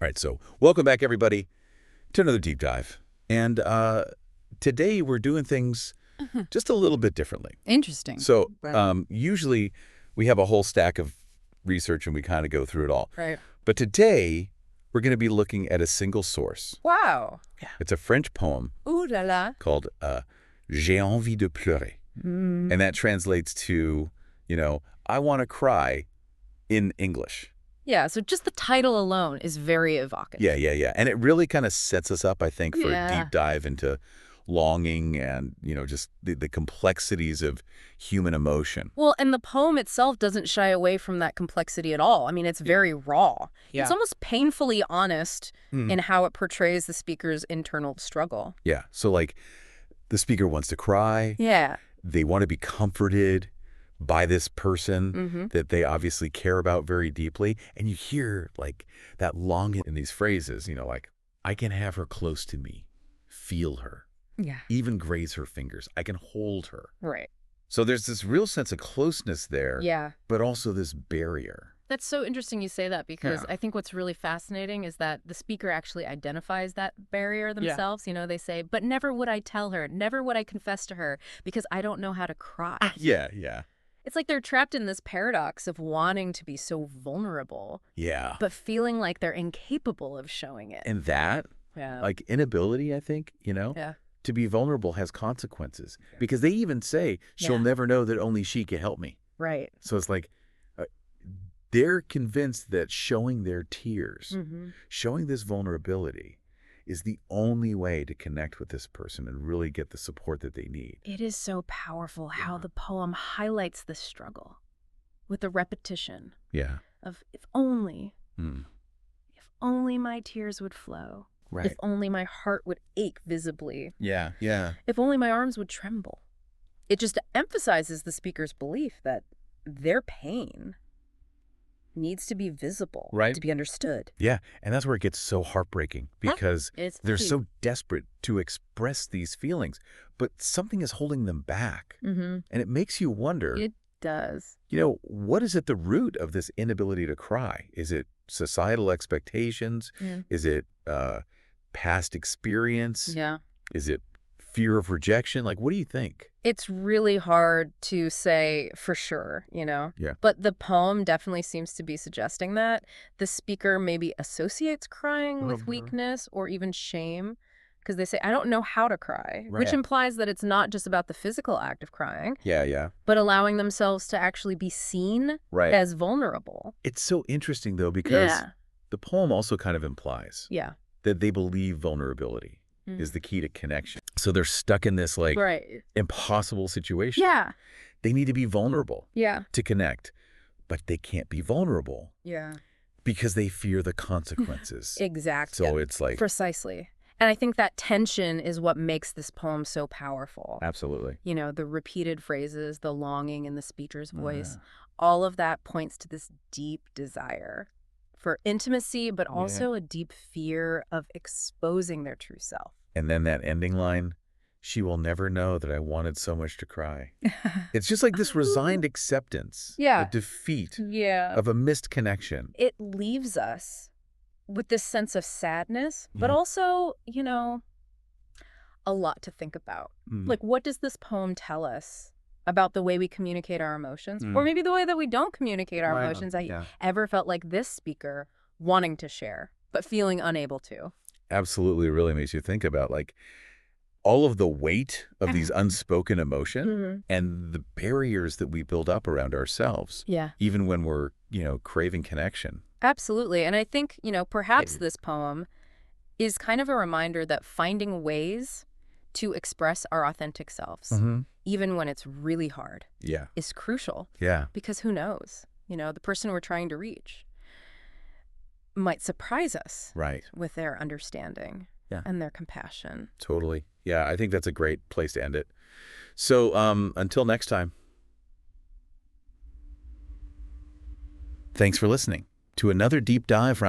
All right, so welcome back, everybody, to another deep dive. And today we're doing things just a little bit differently. Interesting. So usually we have a whole stack of research and we kind of go through it all. Right. But today we're going to be looking at a single source. Wow. It's a French poem Ooh la la. called J'ai envie de pleurer. And that translates to, I want to cry in English. Yeah, so just the title alone is very evocative. Yeah. And it really kind of sets us up, I think, for a Yeah. deep dive into longing and, just the complexities of human emotion. Well, and the poem itself doesn't shy away from that complexity at all. I mean, it's very raw. Yeah. It's almost painfully honest in how it portrays the speaker's internal struggle. Yeah. So, like, the speaker wants to cry. Yeah. They want to be comforted by this person that they obviously care about very deeply. And you hear, like, that longing in these phrases, like, I can have her close to me, feel her, Yeah. even graze her fingers. I can hold her. Right. So there's this real sense of closeness there, Yeah. but also this barrier. That's so interesting you say that because Yeah. I think what's really fascinating is that the speaker actually identifies that barrier themselves. They say, but never would I tell her, never would I confess to her because I don't know how to cry. Yeah. It's like they're trapped in this paradox of wanting to be so vulnerable, Yeah. but feeling like they're incapable of showing it. And that, Yeah. like, inability, I think, Yeah. to be vulnerable has consequences. Because they even say, she'll Yeah. never know that only she can help me. Right. So it's like, they're convinced that showing their tears, showing this vulnerability is the only way to connect with this person and really get the support that they need. It is so powerful how the poem highlights the struggle with the repetition Yeah. of if only my tears would flow. Right. If only my heart would ache visibly. Yeah. If only my arms would tremble. It just emphasizes the speaker's belief that their pain needs to be visible, Right. to be understood. Yeah. And that's where it gets so heartbreaking because It's they're deep. so desperate to express these feelings, but something is holding them back. And it makes you wonder, It does. what is at the root of this inability to cry? Is it societal expectations? Yeah. Is it past experience? Yeah. Is it fear of rejection? Like, what do you think? It's really hard to say for sure, Yeah. But the poem definitely seems to be suggesting that the speaker maybe associates crying with weakness or even shame because they say, I don't know how to cry, which Right. implies that it's not just about the physical act of crying, Yeah. but allowing themselves to actually be seen Right. as vulnerable. It's so interesting, though, because Yeah. the poem also kind of implies Yeah. that they believe vulnerability is the key to connection. So they're stuck in this, like, Right. impossible situation. Yeah. They need to be vulnerable Yeah. to connect, but they can't be vulnerable Yeah. because they fear the consequences. Exactly. So it's like, Precisely. And I think that tension is what makes this poem so powerful. absolutely. The repeated phrases, the longing in the speaker's voice, all of that points to this deep desire for intimacy, but also a deep fear of exposing their true self. And then that ending line, she will never know that I wanted so much to cry. It's just like this resigned acceptance, Yeah. a defeat Yeah. of a missed connection. It leaves us with this sense of sadness, but also, a lot to think about. Like, what does this poem tell us about the way we communicate our emotions? Or maybe the way that we don't communicate our emotions. I ever felt like this speaker wanting to share, but feeling unable to. Absolutely really makes you think about, like, all of the weight of these unspoken emotion and the barriers that we build up around ourselves, Yeah. even when we're, craving connection. Absolutely. And I think, perhaps this poem is kind of a reminder that finding ways to express our authentic selves, even when it's really hard, Yeah. is crucial. Yeah. Because who knows? The person we're trying to reach might surprise us Right. with their understanding and their compassion. Totally. Yeah, I think that's a great place to end it. So until next time, thanks for listening to another deep dive